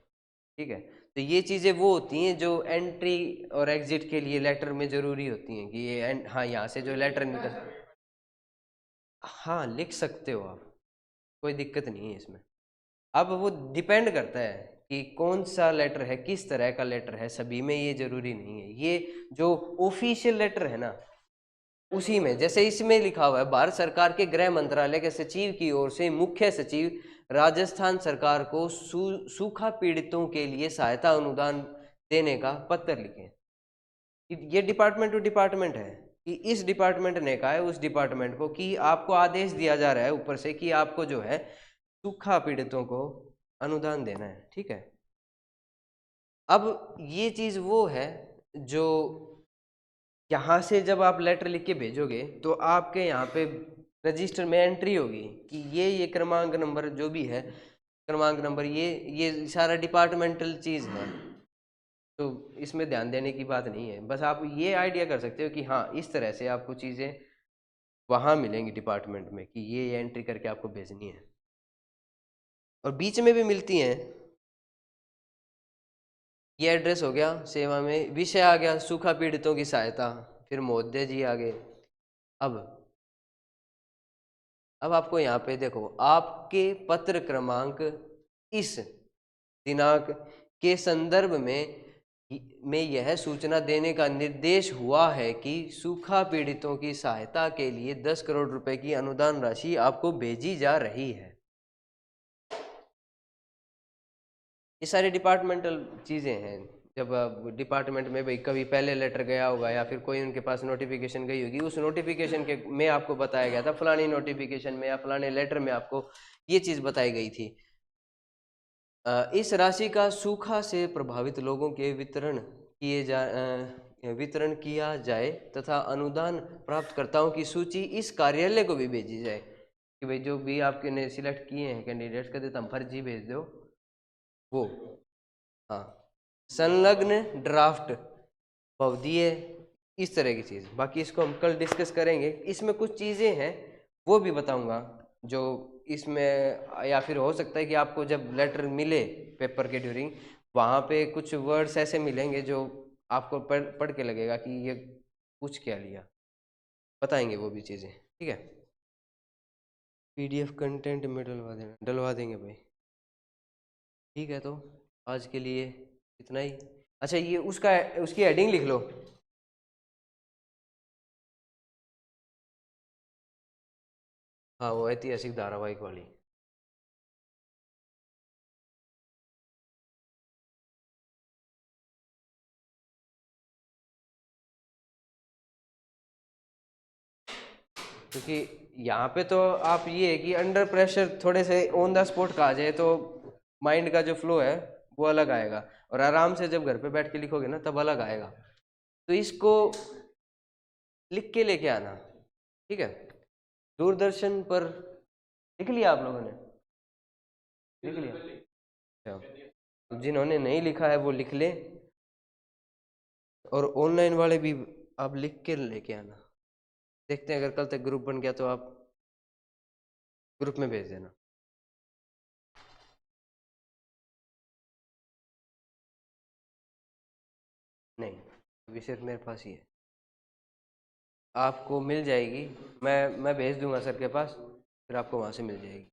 B: ठीक है। तो ये चीजें वो होती हैं जो एंट्री और एग्जिट के लिए लेटर में जरूरी होती हैं कि ये हाँ, यहाँ से जो लेटर निकल, हाँ लिख सकते हो आप, कोई दिक्कत नहीं है इसमें। अब वो डिपेंड करता है कि कौन सा लेटर है, किस तरह का लेटर है, सभी में ये जरूरी नहीं है। ये जो ऑफिशियल लेटर है ना उसी में, जैसे इसमें लिखा हुआ है भारत सरकार के गृह मंत्रालय के सचिव की ओर से मुख्य सचिव राजस्थान सरकार को सूखा पीड़ितों के लिए सहायता अनुदान देने का पत्र लिखें। ये डिपार्टमेंट टू डिपार्टमेंट है कि इस डिपार्टमेंट ने कहा है उस डिपार्टमेंट को कि आपको आदेश दिया जा रहा है ऊपर से कि आपको जो है सूखा पीड़ितों को अनुदान देना है, ठीक है। अब ये चीज वो है जो यहाँ से जब आप लेटर लिख के भेजोगे तो आपके यहाँ पे रजिस्टर में एंट्री होगी कि ये क्रमांक नंबर जो भी है, क्रमांक नंबर, ये सारा डिपार्टमेंटल चीज है। तो इसमें ध्यान देने की बात नहीं है, बस आप ये आइडिया कर सकते हो कि हाँ इस तरह से आपको चीज़ें वहाँ मिलेंगी डिपार्टमेंट में कि ये एंट्री करके आपको भेजनी है। और बीच में भी मिलती हैं। ये एड्रेस हो गया सेवा में, विषय आ गया सूखा पीड़ितों की सहायता, फिर महोदय जी आ गए। अब अब आपको यहाँ पे देखो आपके पत्र क्रमांक इस दिनांक के संदर्भ में यह सूचना देने का निर्देश हुआ है कि सूखा पीड़ितों की सहायता के लिए 10 करोड़ रुपए की अनुदान राशि आपको भेजी जा रही है। ये सारी डिपार्टमेंटल चीज़ें हैं। जब डिपार्टमेंट में भाई कभी पहले लेटर गया होगा या फिर कोई उनके पास नोटिफिकेशन गई होगी, उस नोटिफिकेशन के में आपको बताया गया था, फलानी नोटिफिकेशन में या फलाने लेटर में आपको ये चीज़ बताई गई थी। इस राशि का सूखा से प्रभावित लोगों के वितरण किया जाए तथा अनुदान प्राप्तकर्ताओं की सूची इस कार्यालय को भी भेजी जाए कि भाई जो भी आपके ने सिलेक्ट किए हैं कैंडिडेट्स का देता हम फर्जी भेज दो वो। हाँ, संलग्न ड्राफ्ट अवधि है, इस तरह की चीज़। बाकी इसको हम कल डिस्कस करेंगे। इसमें कुछ चीज़ें हैं वो भी बताऊंगा जो इसमें, या फिर हो सकता है कि आपको जब लेटर मिले पेपर के ड्यूरिंग, वहाँ पे कुछ वर्ड्स ऐसे मिलेंगे जो आपको पढ़ के लगेगा कि ये पूछ क्या लिया, बताएंगे वो भी चीज़ें। ठीक है, PDF कंटेंट में डलवा देना, डलवा देंगे भाई। ठीक है, तो आज के लिए इतना ही। अच्छा, ये उसकी हेडिंग लिख लो। हाँ, वो ऐतिहासिक धारावाहिक वाली। क्योंकि यहाँ पे तो आप ये है कि अंडर प्रेशर थोड़े से ऑन द स्पॉट कहा जाए तो माइंड का जो फ्लो है वो अलग आएगा, और आराम से जब घर पे बैठ के लिखोगे ना तब अलग आएगा। तो इसको लिख के लेके आना। ठीक है, दूरदर्शन पर लिख लिया आप लोगों ने? लिख लिया? अच्छा, तो जिन्होंने नहीं लिखा है वो लिख ले, और ऑनलाइन वाले भी आप लिख के लेके आना। देखते हैं, अगर कल तक ग्रुप बन गया तो आप ग्रुप में भेज देना। नहीं, अभी सिर्फ मेरे पास ही है। आपको मिल जाएगी, मैं भेज दूंगा सर के पास, फिर आपको वहाँ से मिल जाएगी।